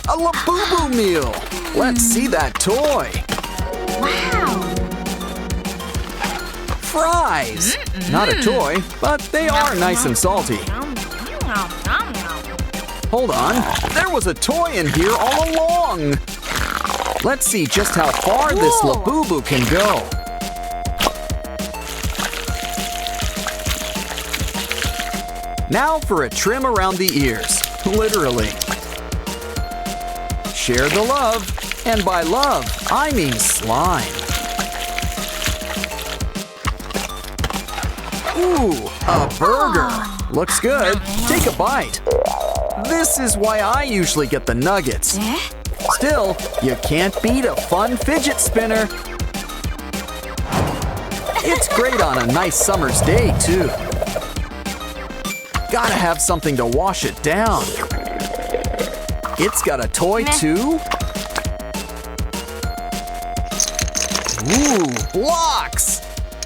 A Labubu meal! Let's see that toy! Wow! Fries! Not a toy, but they are nice and salty. Hold on, there was a toy in here all along! Let's see just how far this Labubu can go. Now for a trim around the ears, literally. Share the love, and by love, I mean slime. Ooh, a burger. Looks good. Take a bite. This is why I usually get the nuggets. Still, you can't beat a fun fidget spinner. It's great on a nice summer's day, too. Gotta have something to wash it down. It's got a toy, too. Ooh, blocks!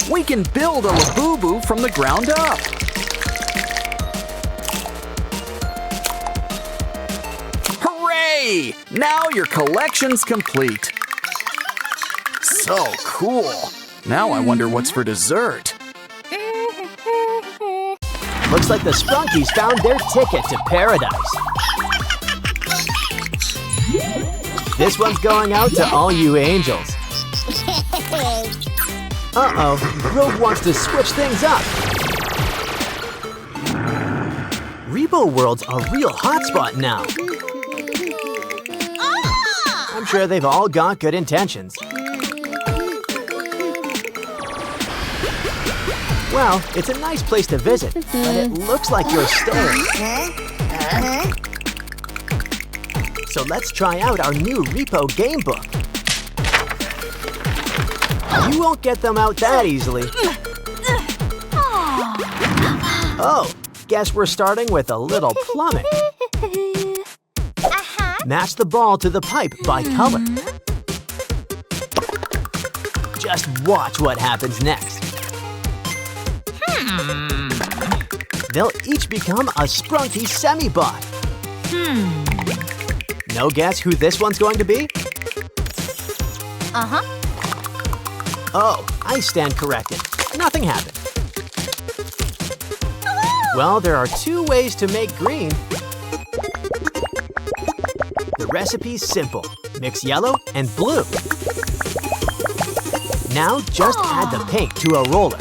We can build a Labubu from the ground up. Hooray! Now your collection's complete. So cool. Now I wonder what's for dessert. Looks like the Sprunkies found their ticket to paradise. This one's going out to all you angels. Uh-oh, Rogue wants to switch things up. Rebo World's a real hotspot now. I'm sure they've all got good intentions. Well, it's a nice place to visit, but it looks like you're staying. So let's try out our new Repo Gamebook. You won't get them out that easily. Oh, guess we're starting with a little plumbing. Match the ball to the pipe by color. Just watch what happens next. They'll each become a Sprunky semi-bot. No guess who this one's going to be? Oh, I stand corrected. Nothing happened. Well, there are two ways to make green. The recipe's simple. Mix yellow and blue. Now just add the paint to a roller.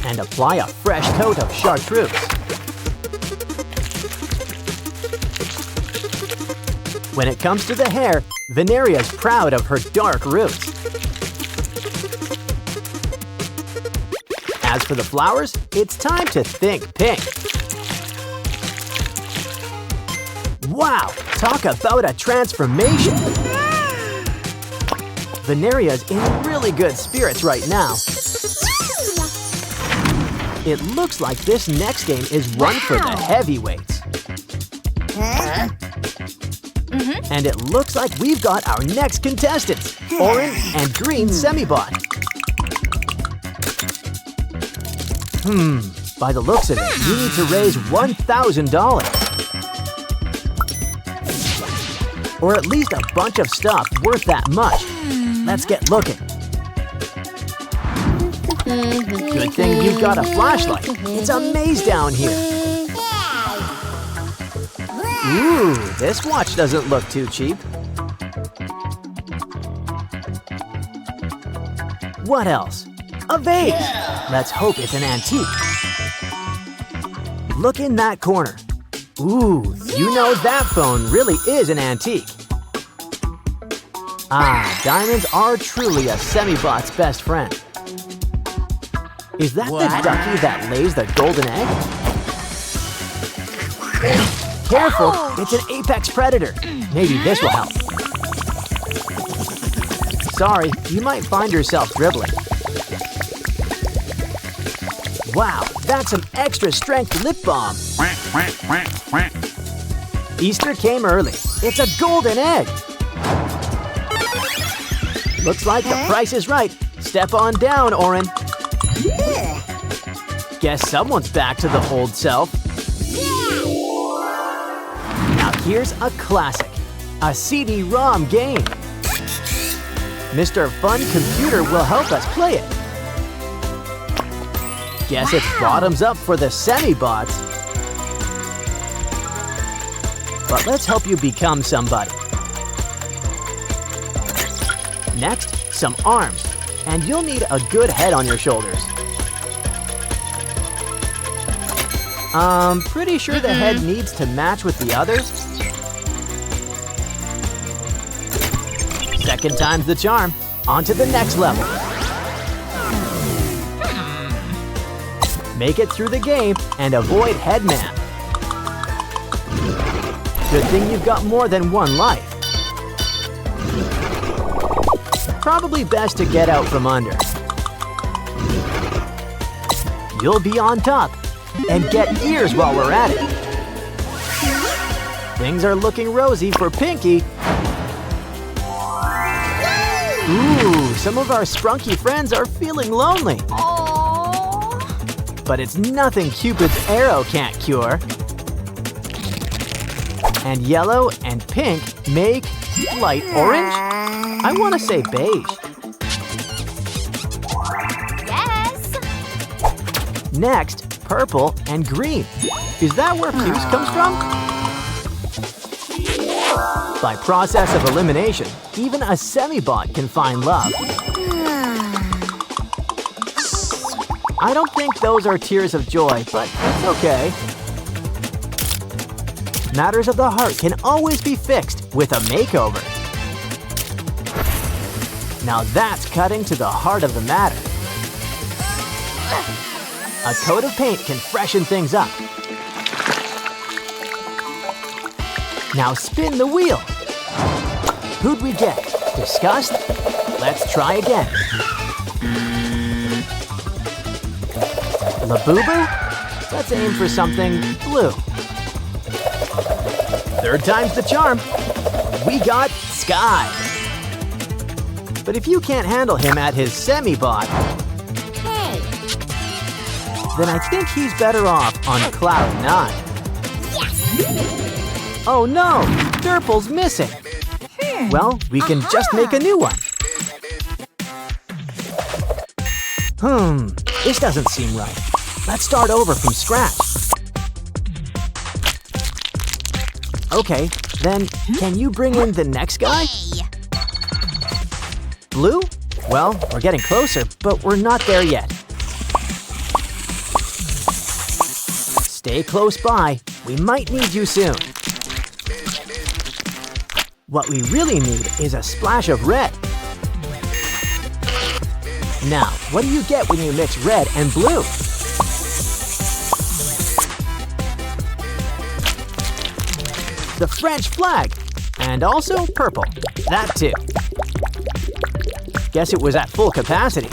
And apply a fresh coat of chartreuse. When it comes to the hair, Veneria's proud of her dark roots. As for the flowers, it's time to think pink. Wow, talk about a transformation! Veneria's in really good spirits right now. It looks like this next game is one for the heavyweights. And it looks like we've got our next contestants, orange and green semi-bot. By the looks of it, you need to raise $1,000. Or at least a bunch of stuff worth that much. Let's get looking. Good thing you've got a flashlight. It's a maze down here. Ooh, this watch doesn't look too cheap. What else? A vase! Let's hope it's an antique. Look in that corner. Ooh, you know that phone really is an antique. Ah, diamonds are truly a semi-bot's best friend. Is that the ducky that lays the golden egg? Careful, it's an apex predator. Maybe this will help. Sorry, you might find yourself dribbling. Wow, that's some extra strength lip balm. Easter came early. It's a golden egg. Looks like the price is right. Step on down, Oren. Guess someone's back to the old self. Here's a classic, a CD-ROM game. Mr. Fun Computer will help us play it. Guess it's bottoms up for the semi-bots. But let's help you become somebody. Next, some arms, and you'll need a good head on your shoulders. Pretty sure the head needs to match with the others. Second time's the charm. On to the next level. Make it through the game and avoid Headman. Good thing you've got more than one life. Probably best to get out from under. You'll be on top. And get ears while we're at it. Things are looking rosy for Pinky. Ooh, some of our sprunky friends are feeling lonely. Aww. But it's nothing Cupid's arrow can't cure. And yellow and pink make light orange? I want to say beige. Yes. Next, purple and green. Is that where puce comes from? By process of elimination, even a semi-bot can find love. I don't think those are tears of joy, but it's okay. Matters of the heart can always be fixed with a makeover. Now that's cutting to the heart of the matter. A coat of paint can freshen things up. Now spin the wheel. Who'd we get? Disgust? Let's try again. Labubu? Let's aim for something blue. Third time's the charm. We got Sky. But if you can't handle him at his semi-bot, then I think he's better off on Cloud 9. Yes. Oh no, Derple's missing. Well, we can just make a new one. This doesn't seem right. Let's start over from scratch. Okay, then can you bring in the next guy? Blue? Well, we're getting closer, but we're not there yet. Stay close by. We might need you soon. What we really need is a splash of red. Now, what do you get when you mix red and blue? The French flag. And also purple. That too. Guess it was at full capacity.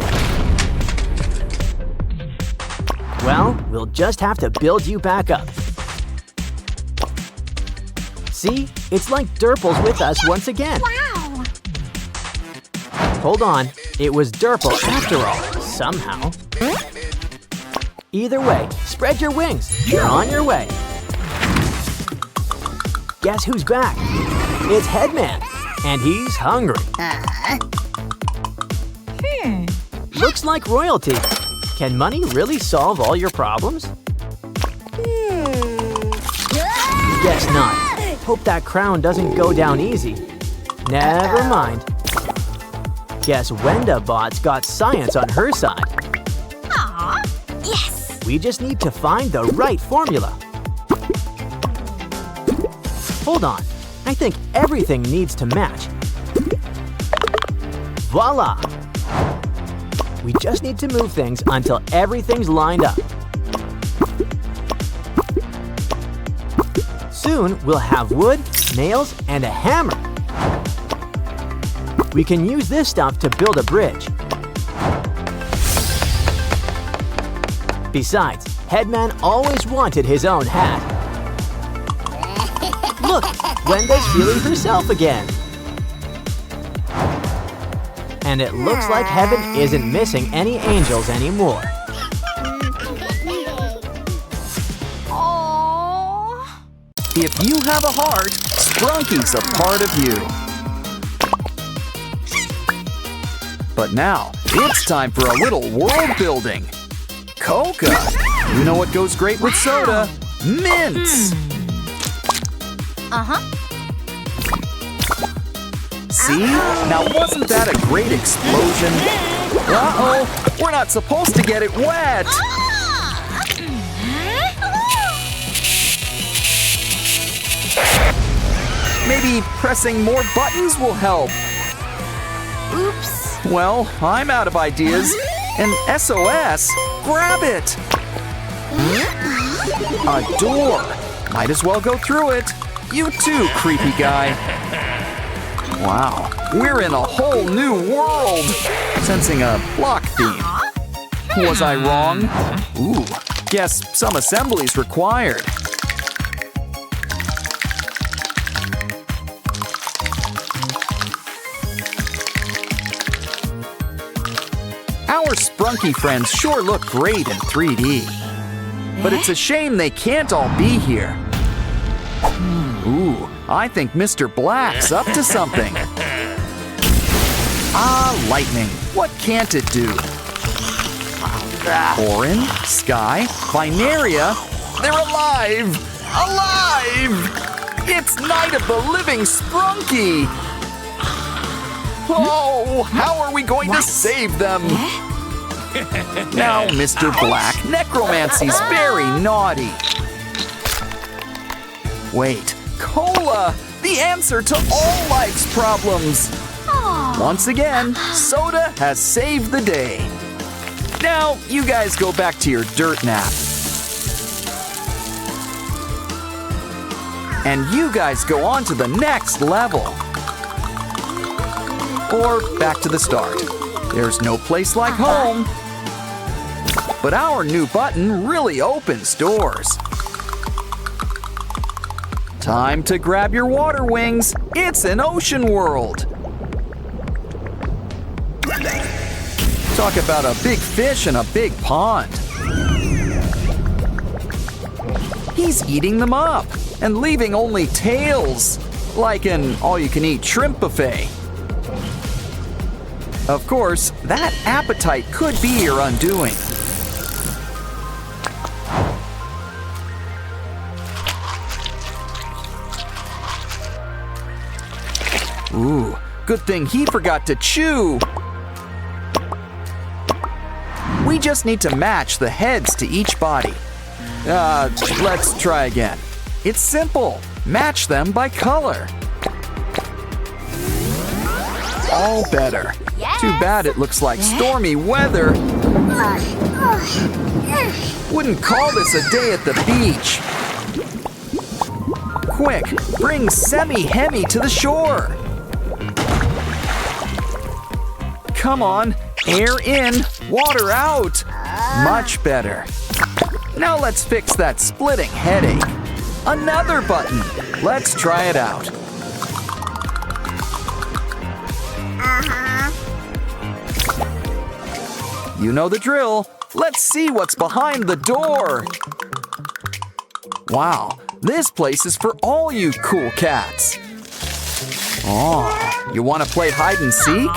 Well, we'll just have to build you back up. See? It's like Derple's with us once again. Wow. Hold on. It was Derple after all, somehow. Either way, spread your wings. You're on your way. Guess who's back? It's Headman, and he's hungry. Looks like royalty. Can money really solve all your problems? Guess not. Hope that crown doesn't go down easy. Never mind. Guess Wendabot's got science on her side. Aw, yes. We just need to find the right formula. Hold on. I think everything needs to match. Voila! We just need to move things until everything's lined up. Soon, we'll have wood, nails, and a hammer. We can use this stuff to build a bridge. Besides, Headman always wanted his own hat. Look, Wenda's feeling herself again. And it looks like heaven isn't missing any angels anymore. Aww. If you have a heart, Sprunky's a part of you. But now, it's time for a little world building. Coca! You know what goes great with soda? Mints! See? Now wasn't that a great explosion? Uh-oh! We're not supposed to get it wet! Maybe pressing more buttons will help. Oops. Well, I'm out of ideas. An SOS? Grab it! A door. Might as well go through it. You too, creepy guy. Wow, we're in a whole new world. Sensing a block theme. Was I wrong? Ooh, guess some assembly's required. Our Sprunky friends sure look great in 3D. But it's a shame they can't all be here. Ooh, I think Mr. Black's up to something. Ah, lightning. What can't it do? Orin, Sky, Binaria, they're alive! Alive! It's Night of the Living Sprunky! Oh, how are we going to save them? Now, Mr. Black, necromancy's very naughty. Wait, cola! The answer to all life's problems! Once again, soda has saved the day. Now, you guys go back to your dirt nap. And you guys go on to the next level. Or back to the start. There's no place like home. But our new button really opens doors. Time to grab your water wings. It's an ocean world. Talk about a big fish in a big pond. He's eating them up and leaving only tails, like an all-you-can-eat shrimp buffet. Of course, that appetite could be your undoing. Ooh, good thing he forgot to chew. We just need to match the heads to each body. Let's try again. It's simple. Match them by color. All better. Yes. Too bad it looks like stormy weather. Wouldn't call this a day at the beach. Quick, bring Semi-Hemi to the shore. Come on, air in, water out. Much better. Now let's fix that splitting headache. Another button. Let's try it out. You know the drill. Let's see what's behind the door. Wow, this place is for all you cool cats. Oh, you want to play hide and seek?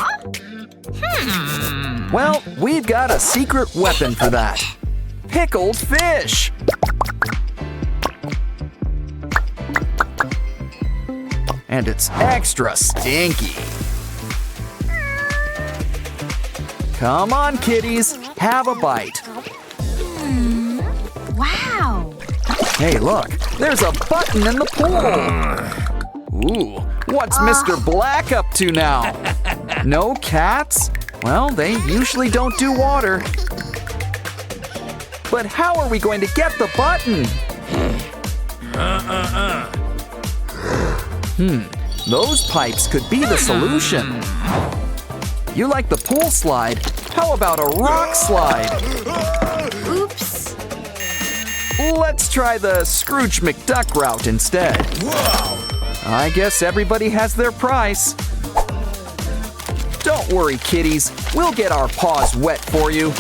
Well, we've got a secret weapon for that. Pickled fish. And it's extra stinky. Come on, kitties, have a bite. Wow. Hey, look, there's a button in the pool. Ooh, what's Mr. Black up to now? No cats? Well, they usually don't do water. But how are we going to get the button? Those pipes could be the solution. You like the pool slide? How about a rock slide? Oops. Let's try the Scrooge McDuck route instead. I guess everybody has their price. Don't worry, kitties. We'll get our paws wet for you.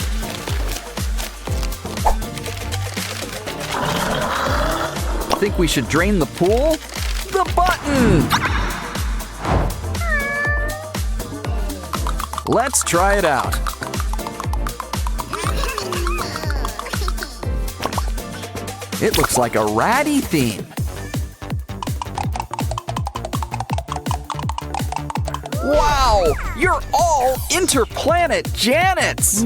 think we should drain the pool? The button! Let's try it out. It looks like a ratty theme. Wow! You're all Interplanet Janets!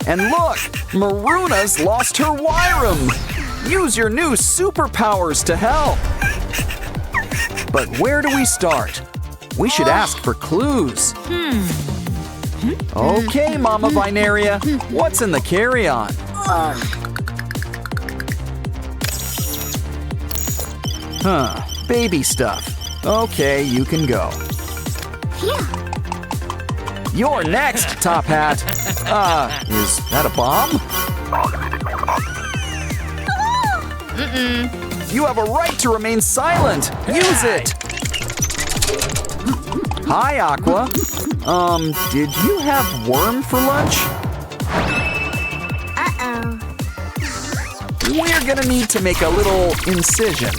And look! Maruna's lost her Wyram! Use your new superpowers to help! But where do we start? We should ask for clues. Okay, Mama Binaria, what's in the carry-on? Baby stuff. Okay, you can go. You're next, Top Hat. Is that a bomb? You have a right to remain silent. Use it. Hi, Aqua. Did you have worm for lunch? We're gonna need to make a little incision.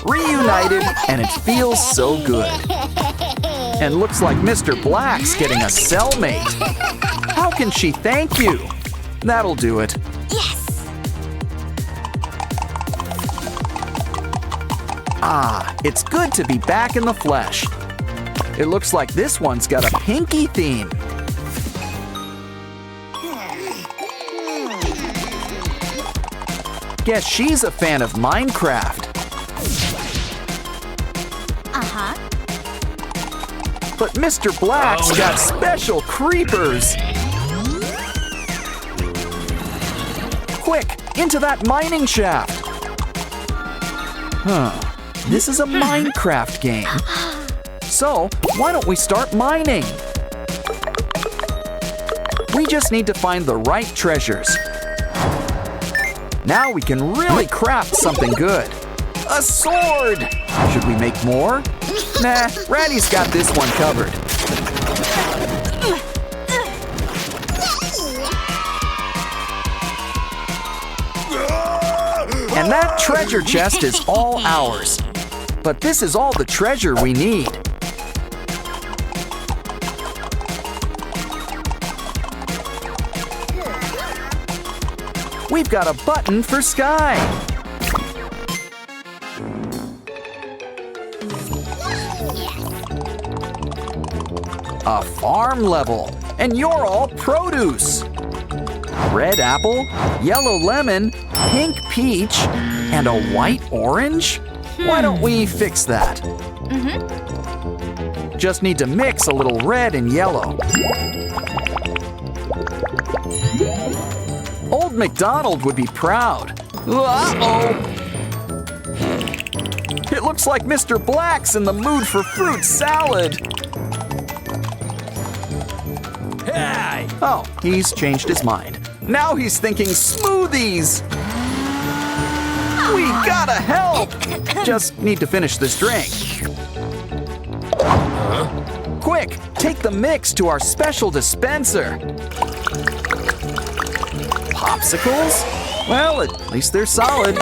Reunited, and it feels so good. And looks like Mr. Black's getting a cellmate. How can she thank you? That'll do it. It's good to be back in the flesh. It looks like this one's got a pinky theme. Guess she's a fan of Minecraft. But Mr. Black's got special creepers. Quick, into that mining shaft. This is a Minecraft game. So, why don't we start mining? We just need to find the right treasures. Now we can really craft something good. A sword! Should we make more? Nah, Ratty's got this one covered. And that treasure chest is all ours. But this is all the treasure we need. We've got a button for Sky. A farm level, and you're all produce. Red apple, yellow lemon, pink peach, and a white orange? Why don't we fix that? Just need to mix a little red and yellow. Old MacDonald would be proud. Uh-oh! It looks like Mr. Black's in the mood for fruit salad. Hey! Oh, he's changed his mind. Now he's thinking smoothies. We gotta help! Just need to finish this drink. Quick, take the mix to our special dispenser. Popsicles? Well, at least they're solid.